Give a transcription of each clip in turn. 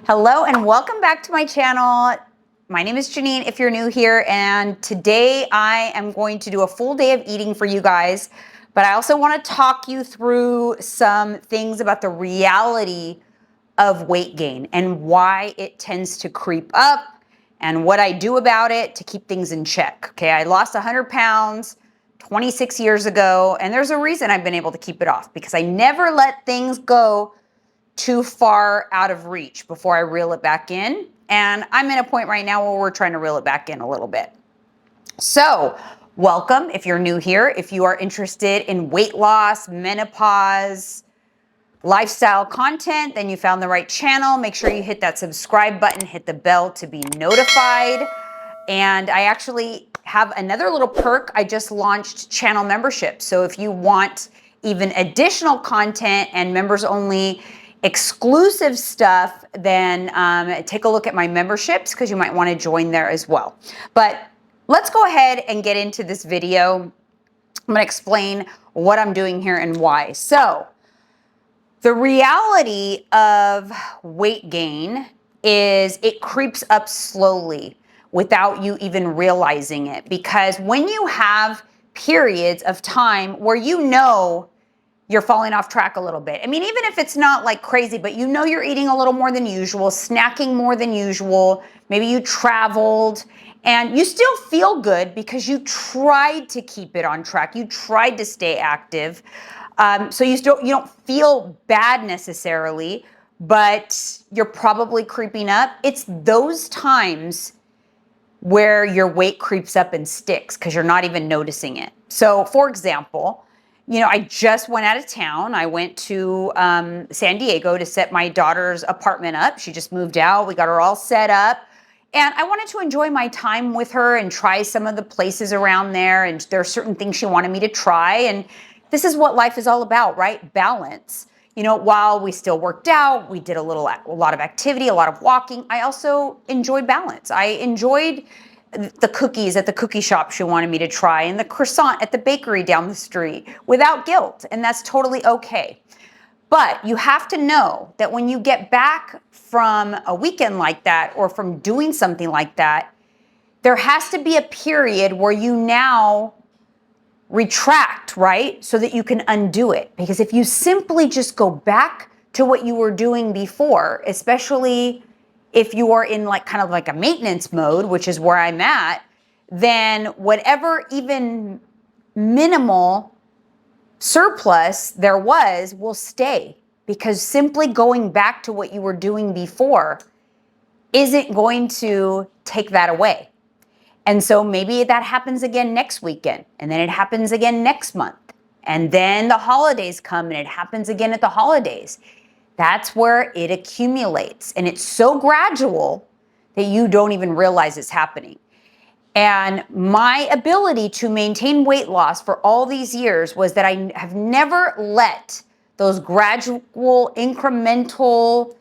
Hello and welcome back to my channel. My name is Jeanine if you're new here, and today I am going to do a full day of eating for you guys, but I also want to talk you through some things about the reality of weight gain and why it tends to creep up and what I do about it to keep things in check. Okay, I lost 100 pounds 26 years ago, and there's a reason I've been able to keep it off, because I never let things go too far out of reach before I reel it back in. And I'm at a point right now where we're trying to reel it back in a little bit. So welcome if you're new here. If you are interested in weight loss, menopause, lifestyle content, then you found the right channel. Make sure you hit that subscribe button, hit the bell to be notified. And I actually have another little perk. I just launched channel membership. So if you want even additional content and members only exclusive stuff, then take a look at my memberships, because you might want to join there as well. But let's go ahead and get into this video. I'm going to explain what I'm doing here and why. So the reality of weight gain is it creeps up slowly without you even realizing it, because when you have periods of time where you know you're falling off track a little bit. I mean, even if it's not like crazy, but you know you're eating a little more than usual, snacking more than usual, maybe you traveled, and you still feel good because you tried to keep it on track. You tried to stay active. So you don't feel bad necessarily, but you're probably creeping up. It's those times where your weight creeps up and sticks because you're not even noticing it. So for example, I just went out of town. I went to San Diego to set my daughter's apartment up. She just moved out. We got her all set up. And I wanted to enjoy my time with her and try some of the places around there. And there are certain things she wanted me to try. And this is what life is all about, right? Balance. While we still worked out, we did a lot of activity, a lot of walking, I also enjoyed balance. I enjoyed the cookies at the cookie shop she wanted me to try, and the croissant at the bakery down the street without guilt. And that's totally okay. But you have to know that when you get back from a weekend like that, or from doing something like that, there has to be a period where you now retract, right? So that you can undo it. Because if you simply just go back to what you were doing before, especially if you are in kind of like a maintenance mode, which is where I'm at, then whatever even minimal surplus there was will stay, because simply going back to what you were doing before isn't going to take that away. And so maybe that happens again next weekend, and then it happens again next month, and then the holidays come and it happens again at the holidays. That's where it accumulates, and it's so gradual that you don't even realize it's happening. And my ability to maintain weight loss for all these years was that I have never let those gradual, incremental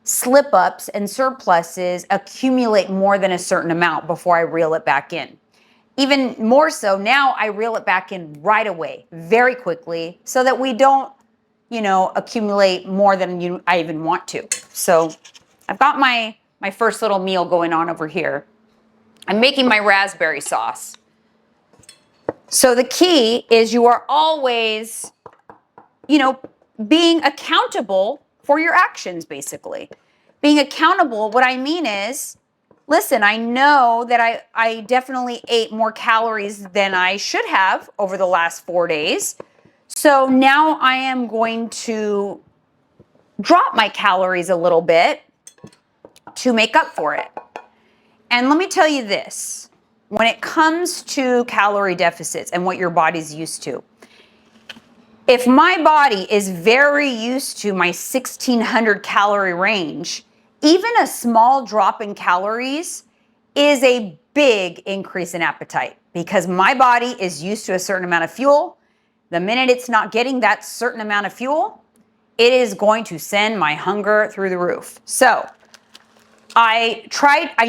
slip-ups and surpluses accumulate more than a certain amount before I reel it back in. Even more so now, I reel it back in right away, very quickly, so that we don't accumulate more than I even want to. So I've got my first little meal going on over here. I'm making my raspberry sauce. So the key is you are always, being accountable for your actions, basically. Being accountable, what I mean is, listen, I know that I definitely ate more calories than I should have over the last 4 days. So now I am going to drop my calories a little bit to make up for it. And let me tell you this, when it comes to calorie deficits and what your body's used to, if my body is very used to my 1,600 calorie range, even a small drop in calories is a big increase in appetite, because my body is used to a certain amount of fuel. The minute it's not getting that certain amount of fuel, it is going to send my hunger through the roof. So I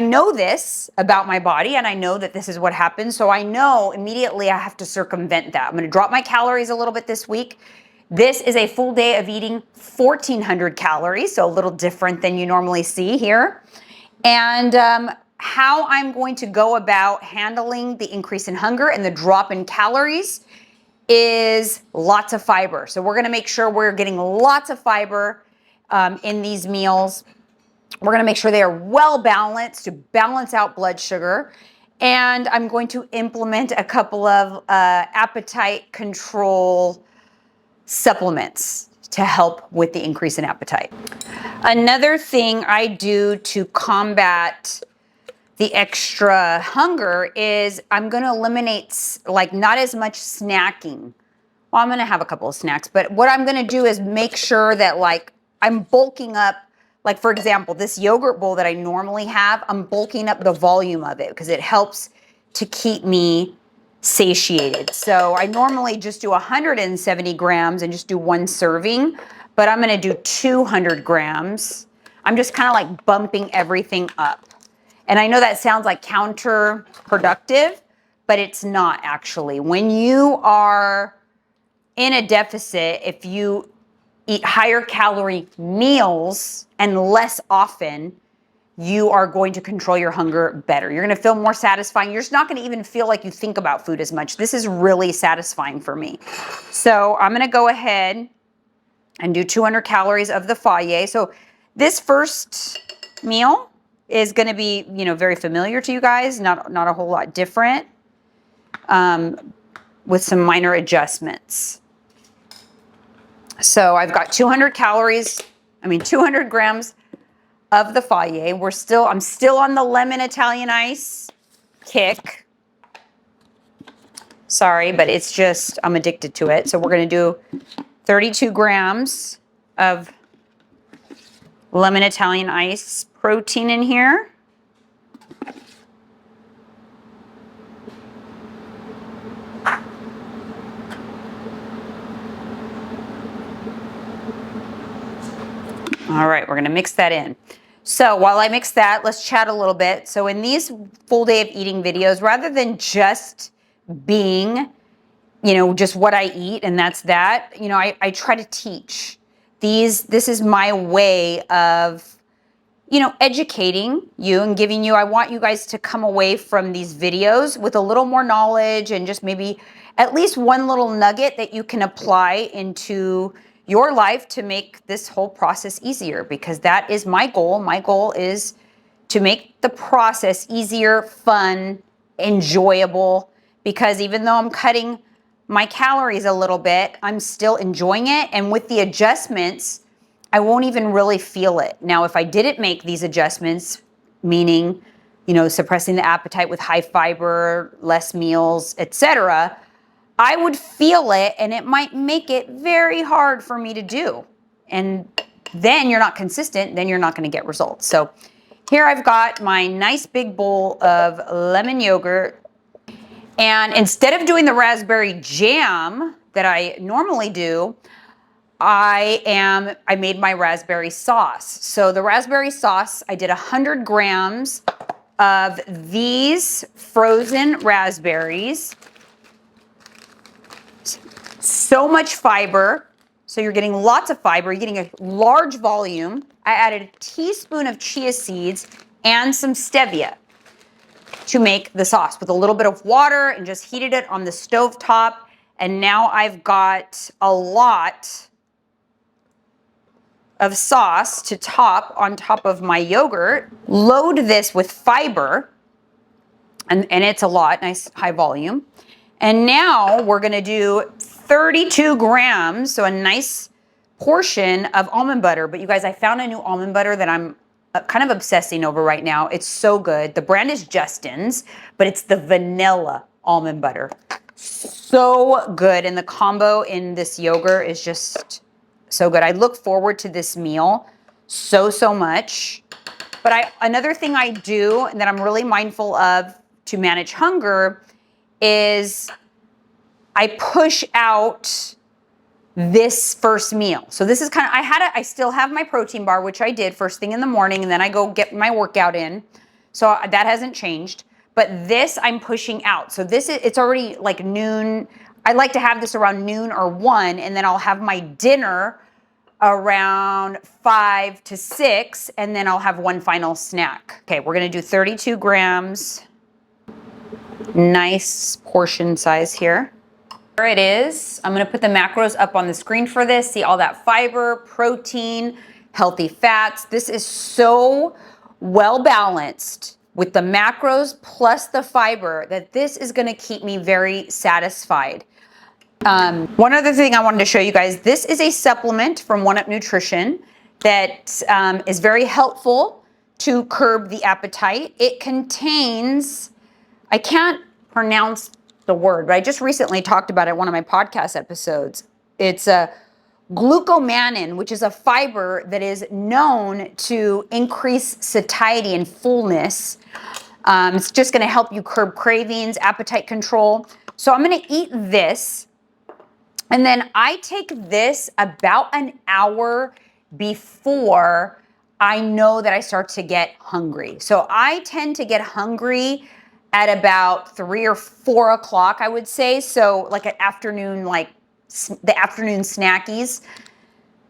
know this about my body, and I know that this is what happens. So I know immediately I have to circumvent that. I'm going to drop my calories a little bit this week. This is a full day of eating 1,400 calories, so a little different than you normally see here. And how I'm going to go about handling the increase in hunger and the drop in calories is lots of fiber. So we're gonna make sure we're getting lots of fiber in these meals. We're gonna make sure they are well balanced to balance out blood sugar. And I'm going to implement a couple of appetite control supplements to help with the increase in appetite. Another thing I do to combat the extra hunger is I'm going to eliminate like not as much snacking. Well, I'm going to have a couple of snacks, but what I'm going to do is make sure that like I'm bulking up. Like for example, this yogurt bowl that I normally have, I'm bulking up the volume of it because it helps to keep me satiated. So I normally just do 170 grams and just do one serving, but I'm going to do 200 grams. I'm just kind of like bumping everything up. And I know that sounds like counterproductive, but it's not actually. When you are in a deficit, if you eat higher calorie meals and less often, you are going to control your hunger better. You're going to feel more satisfying. You're just not going to even feel like you think about food as much. This is really satisfying for me. So I'm going to go ahead and do 200 calories of the Faye. So this first meal is going to be, you know, very familiar to you guys, not a whole lot different, with some minor adjustments. So I've got 200 grams of the Faye. I'm still on the lemon Italian ice kick. Sorry, but it's just, I'm addicted to it. So we're going to do 32 grams of lemon Italian ice protein in here. All right, we're going to mix that in. So while I mix that, let's chat a little bit. So in these full day of eating videos, rather than just being, you know, just what I eat and that's that, you know, I try to teach. This is my way of, you know, educating you and giving you, I want you guys to come away from these videos with a little more knowledge and just maybe at least one little nugget that you can apply into your life to make this whole process easier, because that is my goal. My goal is to make the process easier, fun, enjoyable, because even though I'm cutting my calories a little bit, I'm still enjoying it. And with the adjustments, I won't even really feel it. Now, if I didn't make these adjustments, meaning, you know, suppressing the appetite with high fiber, less meals, etc., I would feel it and it might make it very hard for me to do. And then you're not consistent, then you're not going to get results. So here I've got my nice big bowl of lemon yogurt. And instead of doing the raspberry jam that I normally do, I made my raspberry sauce. So the raspberry sauce, I did 100 grams of these frozen raspberries. So much fiber. So you're getting lots of fiber. You're getting a large volume. I added a teaspoon of chia seeds and some stevia to make the sauce with a little bit of water, and just heated it on the stove top. And now I've got a lot of sauce to top on top of my yogurt. Load this with fiber, and it's a lot, nice high volume. And now we're gonna do 32 grams, so a nice portion of almond butter. But you guys, I found a new almond butter that I'm kind of obsessing over right now. It's so good. The brand is Justin's, but it's the vanilla almond butter. So good. And the combo in this yogurt is just so good. I look forward to this meal so much. But another thing I do and that I'm really mindful of to manage hunger is I push out this first meal. So this is kind of, I still have my protein bar, which I did first thing in the morning, and then I go get my workout in. So that hasn't changed. But this I'm pushing out. So it's already like noon. I like to have this around noon or 1, and then I'll have my dinner around 5 to 6, and then I'll have one final snack. Okay, we're gonna do 32 grams. Nice portion size here. There it is. I'm gonna put the macros up on the screen for this. See all that fiber, protein, healthy fats. This is so well balanced with the macros plus the fiber that this is gonna keep me very satisfied. One other thing I wanted to show you guys, this is a supplement from One Up Nutrition that is very helpful to curb the appetite. It contains, I can't pronounce the word, but I just recently talked about it in one of my podcast episodes. It's a glucomannan, which is a fiber that is known to increase satiety and fullness. It's just gonna help you curb cravings, appetite control. So I'm gonna eat this, and then I take this about an hour before I know that I start to get hungry. So I tend to get hungry at about 3 or 4 o'clock, I would say. So like an afternoon, like the afternoon snackies.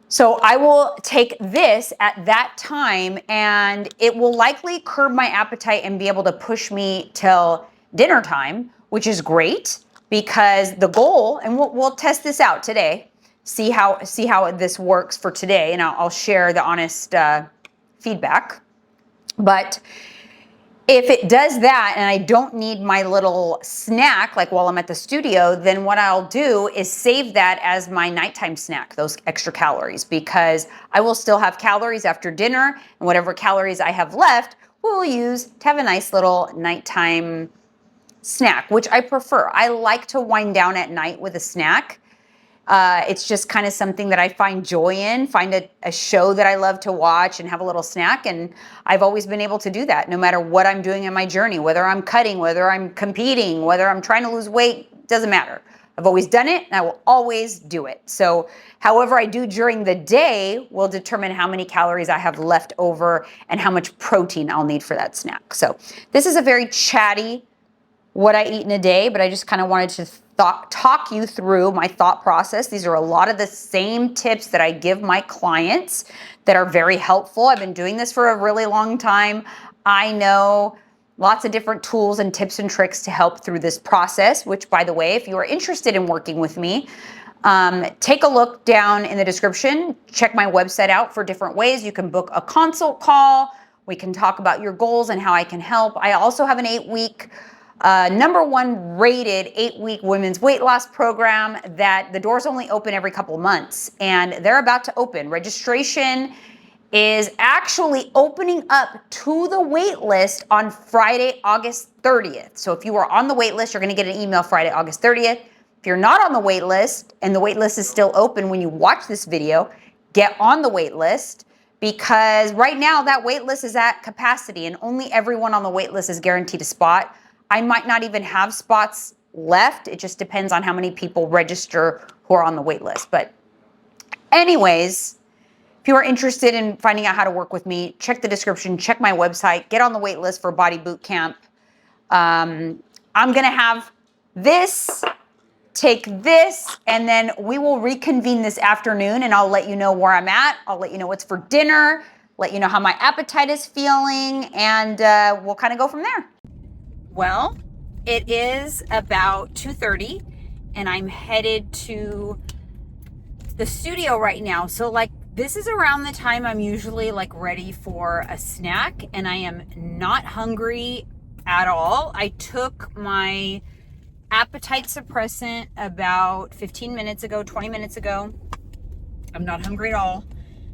So I will take this at that time, and it will likely curb my appetite and be able to push me till dinner time, which is great because the goal, and we'll test this out today, see how this works for today, and I'll share the honest feedback. But if it does that and I don't need my little snack, like while I'm at the studio, then what I'll do is save that as my nighttime snack, those extra calories, because I will still have calories after dinner, and whatever calories I have left, we'll use to have a nice little nighttime snack, which I prefer. I like to wind down at night with a snack. It's just kind of something that I find joy in, find a show that I love to watch and have a little snack. And I've always been able to do that no matter what I'm doing in my journey, whether I'm cutting, whether I'm competing, whether I'm trying to lose weight, doesn't matter. I've always done it and I will always do it. So however I do during the day will determine how many calories I have left over and how much protein I'll need for that snack. So this is a very chatty what I eat in a day, but I just kind of wanted to talk you through my thought process. These are a lot of the same tips that I give my clients that are very helpful. I've been doing this for a really long time. I know lots of different tools and tips and tricks to help through this process, which, by the way, if you are interested in working with me, take a look down in the description. Check my website out for different ways. You can book a consult call. We can talk about your goals and how I can help. I also have an 8-week #1 rated 8-week women's weight loss program that the doors only open every couple months, and they're about to open. Registration is actually opening up to the wait list on Friday, August 30th. So if you are on the wait list, you're going to get an email Friday, August 30th. If you're not on the wait list and the wait list is still open when you watch this video, get on the wait list, because right now that wait list is at capacity and only everyone on the wait list is guaranteed a spot. I might not even have spots left. It just depends on how many people register who are on the wait list. But anyways, if you are interested in finding out how to work with me, check the description, check my website, get on the wait list for Body Boot Camp. I'm gonna have this, take this, and then we will reconvene this afternoon and I'll let you know where I'm at. I'll let you know what's for dinner, let you know how my appetite is feeling, and we'll kind of go from there. Well, it is about 2:30 and I'm headed to the studio right now. So like this is around the time I'm usually like ready for a snack, and I am not hungry at all. I took my appetite suppressant about 15 minutes ago, 20 minutes ago. I'm not hungry at all.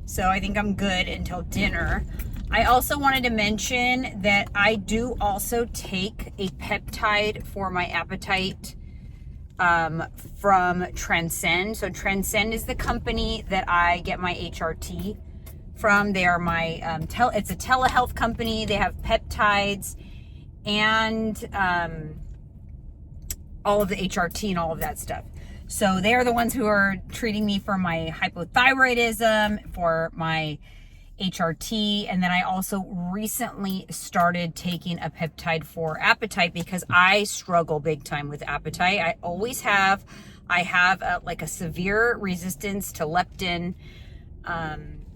So I think I'm good until dinner. I also wanted to mention that I do also take a peptide for my appetite from Transcend. So Transcend is the company that I get my HRT from. They are my, it's a telehealth company. They have peptides and all of the HRT and all of that stuff. So they are the ones who are treating me for my hypothyroidism, for my HRT. And then I also recently started taking a peptide for appetite because I struggle big time with appetite. I always have. I have like a severe resistance to leptin.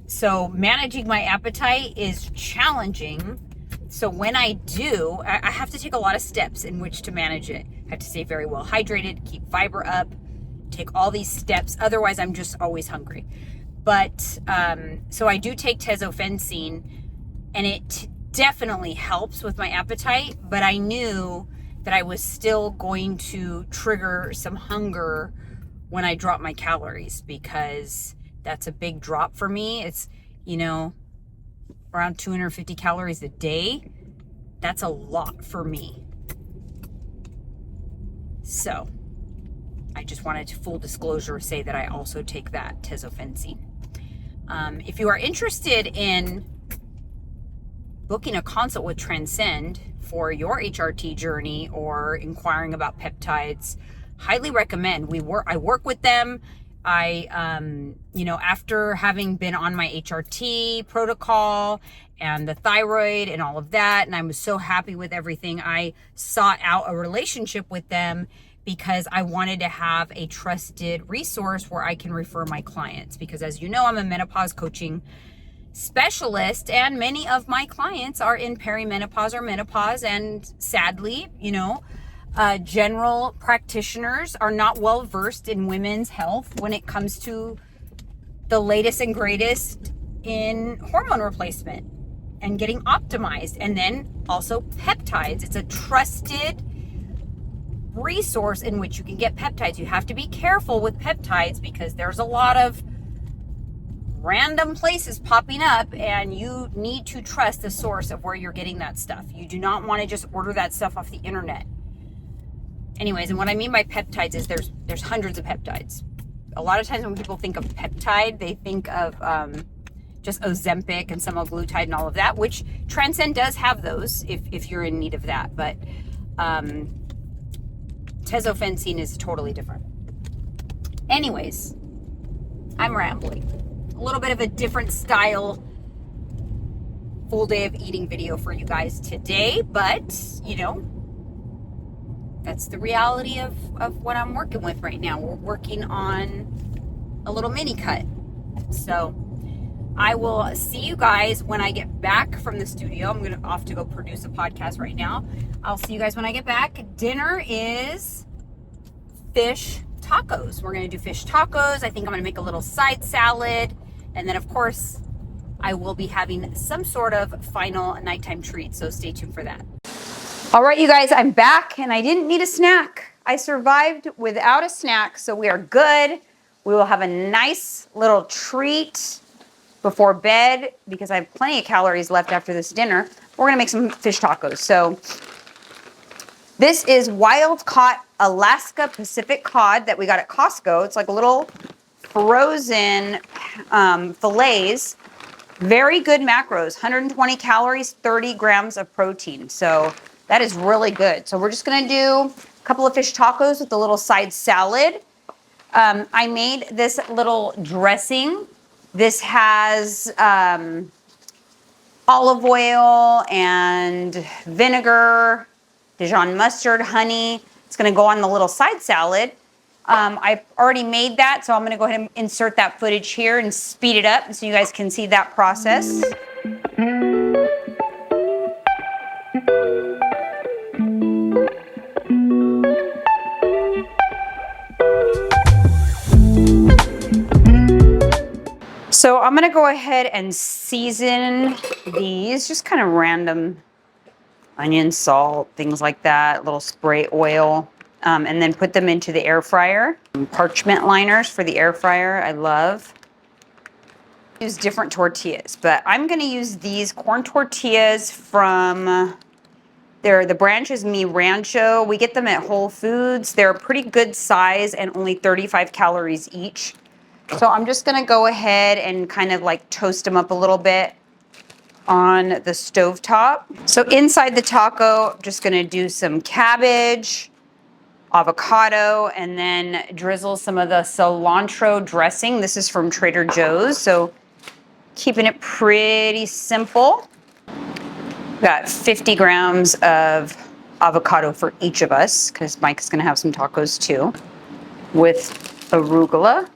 So managing my appetite is challenging. So when I do, I have to take a lot of steps in which to manage it. I have to stay very well hydrated, keep fiber up, take all these steps. Otherwise, I'm just always hungry. But so I do take tezofensine, and it definitely helps with my appetite. But I knew that I was still going to trigger some hunger when I drop my calories, because that's a big drop for me. It's, you know, around 250 calories a day. That's a lot for me. So I just wanted to full disclosure say that I also take that tezofensine. If you are interested in booking a consult with Transcend for your HRT journey or inquiring about peptides, highly recommend. I work with them. You know, after having been on my HRT protocol and the thyroid and all of that, and I was so happy with everything, I sought out a relationship with them because I wanted to have a trusted resource where I can refer my clients. Because as you know, I'm a menopause coaching specialist, and many of my clients are in perimenopause or menopause, and sadly, you know, general practitioners are not well versed in women's health when it comes to the latest and greatest in hormone replacement and getting optimized, and then also peptides. It's a trusted resource in which you can get peptides. You have to be careful with peptides because there's a lot of random places popping up, and you need to trust the source of where you're getting that stuff. You do not want to just order that stuff off the internet. Anyways, and what I mean by peptides is there's hundreds of peptides. A lot of times when people think of peptide, they think of just Ozempic and semaglutide and all of that, which Transcend does have those if you're in need of that. But tezofensine is totally different. Anyways, I'm rambling. A little bit of a different style full day of eating video for you guys today, but you know, that's the reality of what I'm working with right now. We're working on a little mini cut. So I will see you guys when I get back from the studio. I'm going to off to go produce a podcast right now. I'll see you guys when I get back. Dinner is fish tacos. We're going to do fish tacos. I think I'm going to make a little side salad. And then, of course, I will be having some sort of final nighttime treat. So stay tuned for that. All right, you guys, I'm back, and I didn't need a snack. I survived without a snack, so we are good. We will have a nice little treat before bed because I have plenty of calories left after this dinner. We're gonna make some fish tacos. So this is wild caught Alaska Pacific cod that we got at Costco. It's like little frozen fillets. Very good macros, 120 calories, 30 grams of protein. So that is really good. So we're just gonna do a couple of fish tacos with a little side salad. I made this little dressing. This has olive oil and vinegar, Dijon mustard, honey. It's gonna go on the little side salad. I already made that, so I'm gonna go ahead and insert that footage here and speed it up so you guys can see that process. So I'm gonna go ahead and season these, just kind of random onion, salt, things like that, little spray oil, and then put them into the air fryer. Parchment liners for the air fryer, I love. Use different tortillas, but I'm gonna use these corn tortillas from, the brand is Mi Rancho. We get them at Whole Foods. They're a pretty good size and only 35 calories each. So I'm just gonna go ahead and kind of like toast them up a little bit on the stovetop. So inside the taco, I'm just gonna do some cabbage, avocado, and then drizzle some of the cilantro dressing. This is from Trader Joe's. So keeping it pretty simple. Got 50 grams of avocado for each of us, because Mike is gonna have some tacos too, with arugula.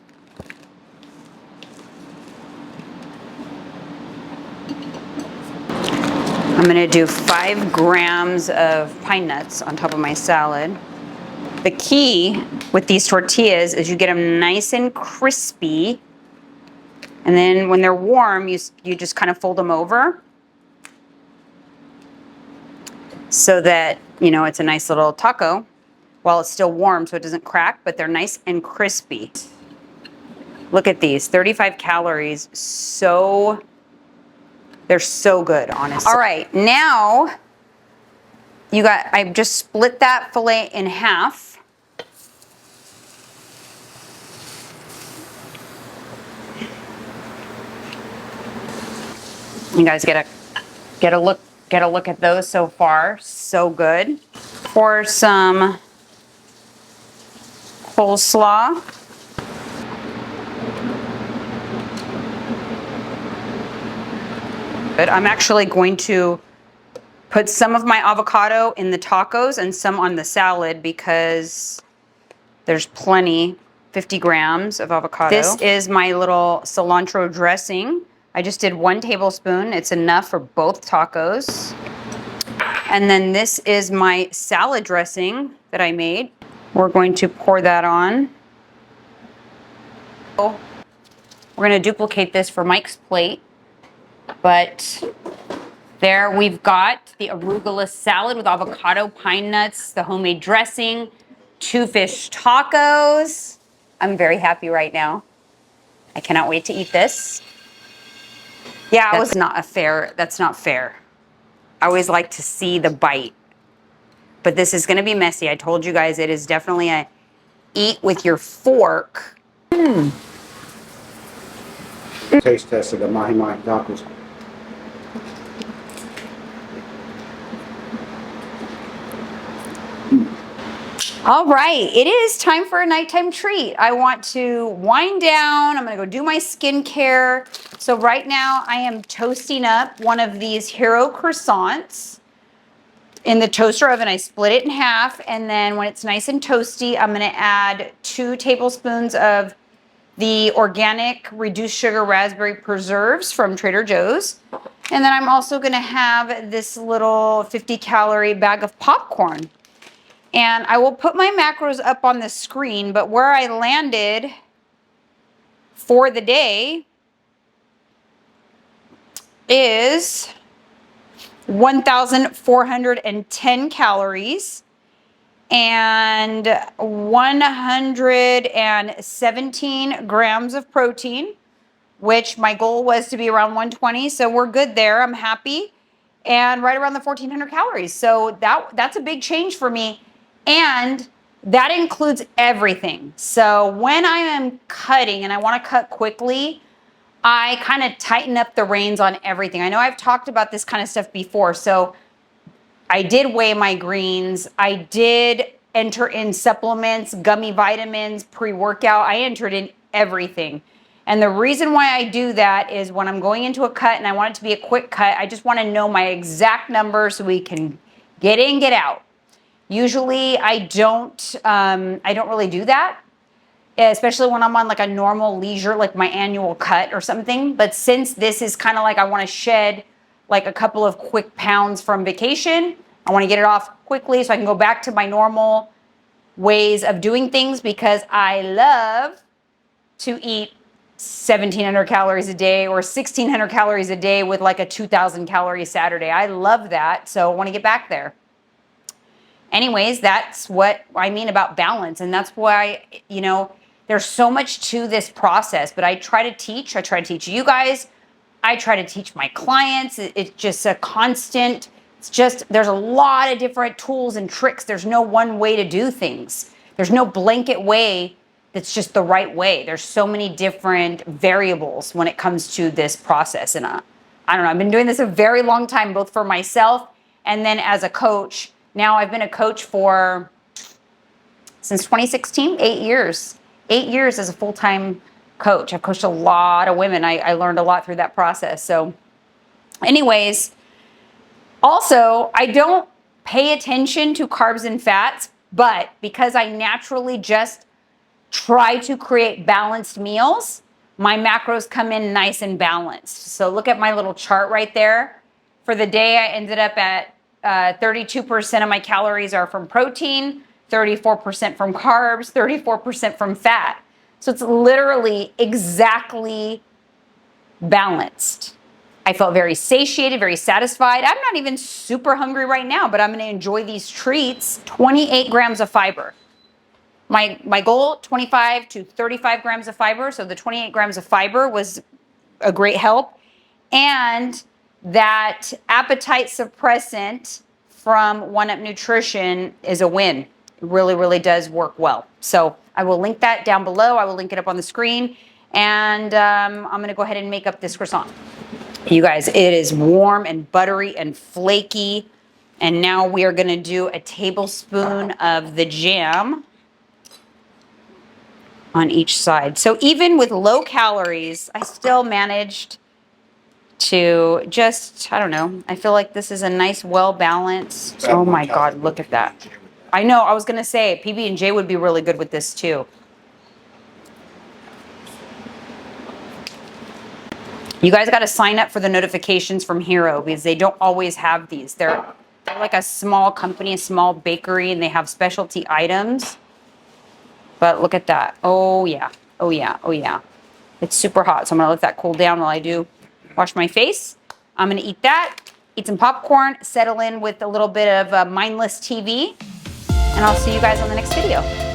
I'm gonna do 5 grams of pine nuts on top of my salad. The key with these tortillas is you get them nice and crispy, and then when they're warm, you just kind of fold them over so that, you know, it's a nice little taco while it's still warm so it doesn't crack, but they're nice and crispy. Look at these, 35 calories, they're so good, honestly. All right, now I've just split that filet in half. You guys get a look at those so far. So good. Pour some coleslaw. But I'm actually going to put some of my avocado in the tacos and some on the salad because there's plenty, 50 grams of avocado. This is my little cilantro dressing. I just did 1 tablespoon. It's enough for both tacos. And then this is my salad dressing that I made. We're going to pour that on. We're going to duplicate this for Mike's plate. But there we've got the arugula salad with avocado, pine nuts, the homemade dressing, 2 fish tacos. I'm very happy right now. I cannot wait to eat this. Yeah, that's not fair. I always like to see the bite. But this is gonna be messy. I told you guys it is definitely a eat with your fork. Taste test of the Mahi Mahi tacos. All right, it is time for a nighttime treat. I want to wind down. I'm gonna go do my skincare. So right now I am toasting up one of these hero croissants in the toaster oven. I split it in half, and then when it's nice and toasty, I'm gonna add 2 tablespoons of the organic reduced sugar raspberry preserves from Trader Joe's. And then I'm also gonna have this little 50-calorie bag of popcorn. And I will put my macros up on the screen, but where I landed for the day is 1,410 calories and 117 grams of protein, which my goal was to be around 120. So we're good there. I'm happy. And right around the 1,400 calories. So that's a big change for me. And that includes everything. So when I am cutting and I want to cut quickly, I kind of tighten up the reins on everything. I know I've talked about this kind of stuff before. So I did weigh my greens. I did enter in supplements, gummy vitamins, pre-workout. I entered in everything. And the reason why I do that is when I'm going into a cut and I want it to be a quick cut, I just want to know my exact number so we can get in, get out. Usually I don't really do that, especially when I'm on like a normal leisure, like my annual cut or something. But since this is kind of like I want to shed like a couple of quick pounds from vacation, I want to get it off quickly so I can go back to my normal ways of doing things, because I love to eat 1,700 calories a day or 1,600 calories a day with like a 2,000 calorie Saturday. I love that. So I want to get back there. Anyways, that's what I mean about balance. And that's why, you know, there's so much to this process, but I try to teach you guys. I try to teach my clients. It's just a constant, there's a lot of different tools and tricks. There's no one way to do things. There's no blanket way that's just the right way. There's so many different variables when it comes to this process. And I don't know, I've been doing this a very long time, both for myself and then as a coach. Now I've been a coach since 2016, 8 years. 8 years as a full-time coach. I've coached a lot of women. I learned a lot through that process. So anyways, also, I don't pay attention to carbs and fats, but because I naturally just try to create balanced meals, my macros come in nice and balanced. So look at my little chart right there. For the day, I ended up at 32% of my calories are from protein, 34% from carbs, 34% from fat. So it's literally exactly balanced. I felt very satiated, very satisfied. I'm not even super hungry right now, but I'm going to enjoy these treats. 28 grams of fiber. My goal, 25 to 35 grams of fiber. So the 28 grams of fiber was a great help. And that appetite suppressant from One Up Nutrition is a win. It really, really does work well. So I will link that down below. I will link it up on the screen. And I'm going to go ahead and make up this croissant. You guys, it is warm and buttery and flaky. And now we are going to do a tablespoon of the jam on each side. So even with low calories, I still managed to just, I don't know, I feel like this is a nice, well-balanced. Oh my God, look at that. I know, I was going to say PB&J would be really good with this too. You guys got to sign up for the notifications from Hero because they don't always have these. They're like a small company, a small bakery, and they have specialty items. But look at that. Oh yeah. Oh yeah. Oh yeah. It's super hot. So I'm going to let that cool down while I do wash my face. I'm going to eat that, eat some popcorn, settle in with a little bit of mindless TV, and I'll see you guys on the next video.